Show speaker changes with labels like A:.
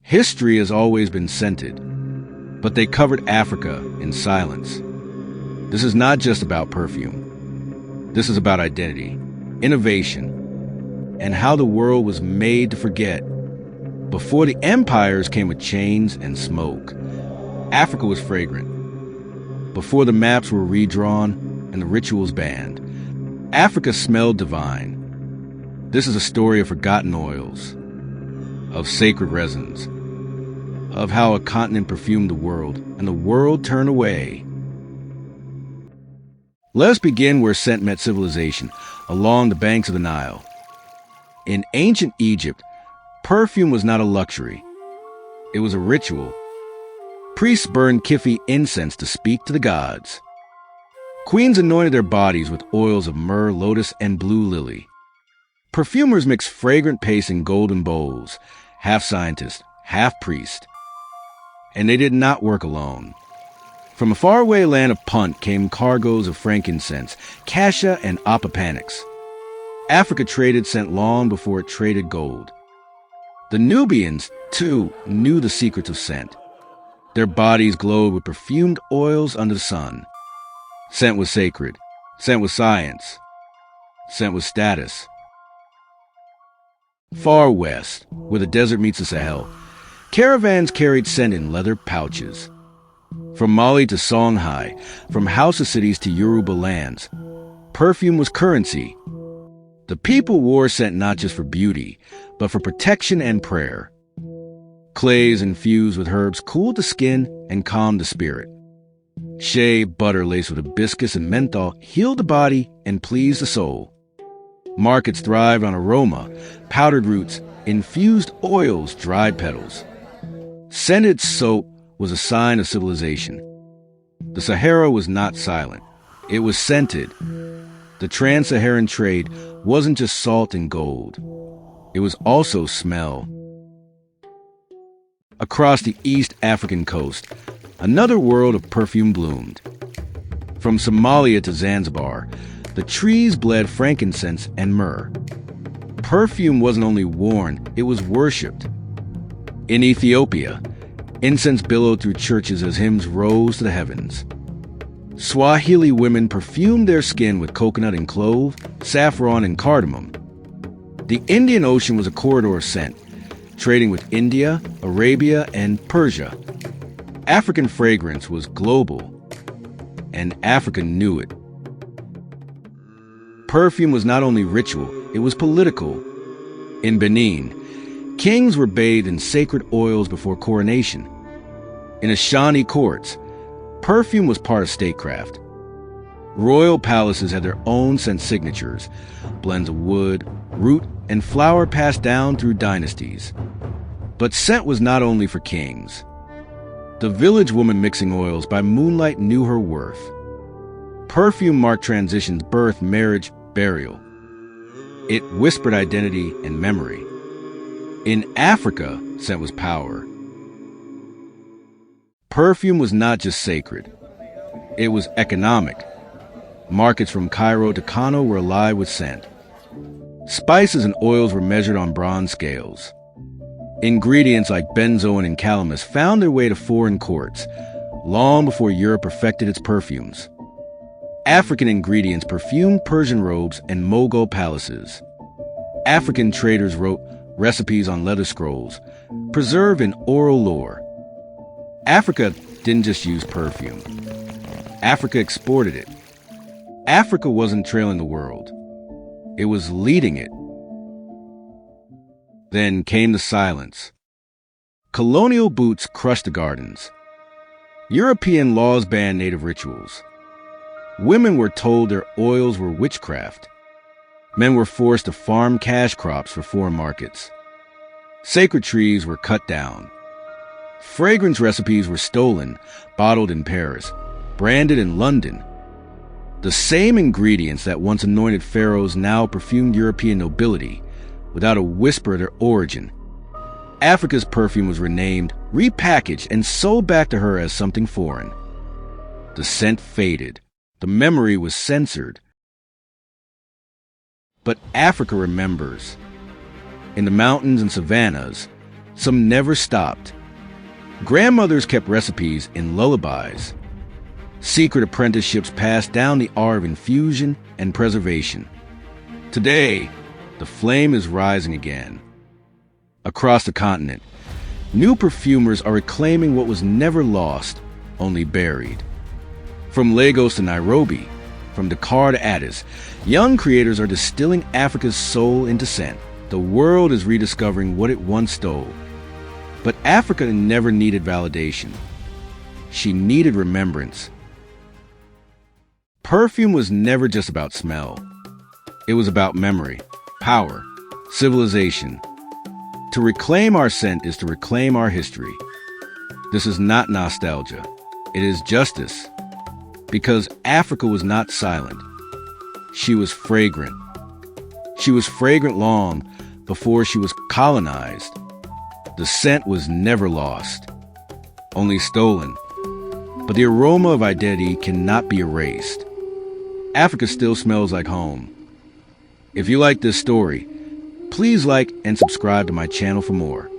A: History has always been scented, but they covered Africa in silence. This is not just about perfume. This is about identity, innovation, and how the world was made to forget. Before the empires came with chains and smoke, Africa was fragrant. Before the maps were redrawn and the rituals banned, Africa smelled divine. This is a story of forgotten oils, of sacred resins, of how a continent perfumed the world and the world turned away. Let us begin where scent met civilization, along the banks of the Nile. In ancient Egypt, perfume was not a luxury. It was a ritual. Priests burned Kifi incense to speak to the gods. Queens anointed their bodies with oils of myrrh, lotus, and blue lily. Perfumers mixed fragrant paste in golden bowls, half scientist, half priest. And they did not work alone. From a faraway land of Punt came cargoes of frankincense, cassia, and opipanax. Africa traded scent long before it traded gold. The Nubians, too, knew the secrets of scent. Their bodies glowed with perfumed oils under the sun. Scent was sacred. Scent was science. Scent was status. Far west, where the desert meets the Sahel, caravans carried scent in leather pouches. From Mali to Songhai, from Hausa cities to Yoruba lands, perfume was currency. The people wore scent not just for beauty, but for protection and prayer. Clays infused with herbs cooled the skin and calmed the spirit. Shea butter laced with hibiscus and menthol healed the body and pleased the soul. Markets thrived on aroma, powdered roots, infused oils, dried petals. Scented soap was a sign of civilization. The Sahara was not silent. It was scented. The trans-Saharan trade wasn't just salt and gold. It was also smell. Across the East African coast, another world of perfume bloomed. From Somalia to Zanzibar, the trees bled frankincense and myrrh. Perfume wasn't only worn, it was worshipped. In Ethiopia, incense billowed through churches as hymns rose to the heavens. Swahili women perfumed their skin with coconut and clove, saffron and cardamom. The Indian Ocean was a corridor of scent, trading with India, Arabia, and Persia. African fragrance was global, and Africa knew it. Perfume was not only ritual, it was political. In Benin, kings were bathed in sacred oils before coronation. In Ashanti courts, perfume was part of statecraft. Royal palaces had their own scent signatures, blends of wood, root, and flower passed down through dynasties. But scent was not only for kings. The village woman mixing oils by moonlight knew her worth. Perfume marked transitions, birth, marriage, burial. It whispered identity and memory. In Africa, scent was power. Perfume was not just sacred. It was economic. Markets from Cairo to Kano were alive with scent. Spices and oils were measured on bronze scales. Ingredients like benzoin and calamus found their way to foreign courts, long before Europe perfected its perfumes. African ingredients perfumed Persian robes and Mughal palaces. African traders wrote recipes on leather scrolls, preserved in oral lore. Africa didn't just use perfume. Africa exported it. Africa wasn't trailing the world. It was leading it. Then came the silence. Colonial boots crushed the gardens. European laws banned native rituals. Women were told their oils were witchcraft. Men were forced to farm cash crops for foreign markets. Sacred trees were cut down. Fragrance recipes were stolen, bottled in Paris, branded in London. The same ingredients that once anointed pharaohs now perfumed European nobility, without a whisper of their origin. Africa's perfume was renamed, repackaged, and sold back to her as something foreign. The scent faded. The memory was censored. But Africa remembers. In the mountains and savannas, Some never stopped. Grandmothers kept recipes in lullabies. Secret apprenticeships passed down the art of infusion and preservation. Today, the flame is rising again. Across the continent, new perfumers are reclaiming what was never lost, only buried. From Lagos to Nairobi, from Dakar to Addis, young creators are distilling Africa's soul into scent. The world is rediscovering what it once stole. But Africa never needed validation. She needed remembrance. Perfume was never just about smell. It was about memory, power, civilization. To reclaim our scent is to reclaim our history. This is not nostalgia. It is justice. Because Africa was not silent. She was fragrant. She was fragrant long before she was colonized. The scent was never lost, only stolen. But the aroma of identity cannot be erased. Africa still smells like home. If you like this story, please like and subscribe to my channel for more.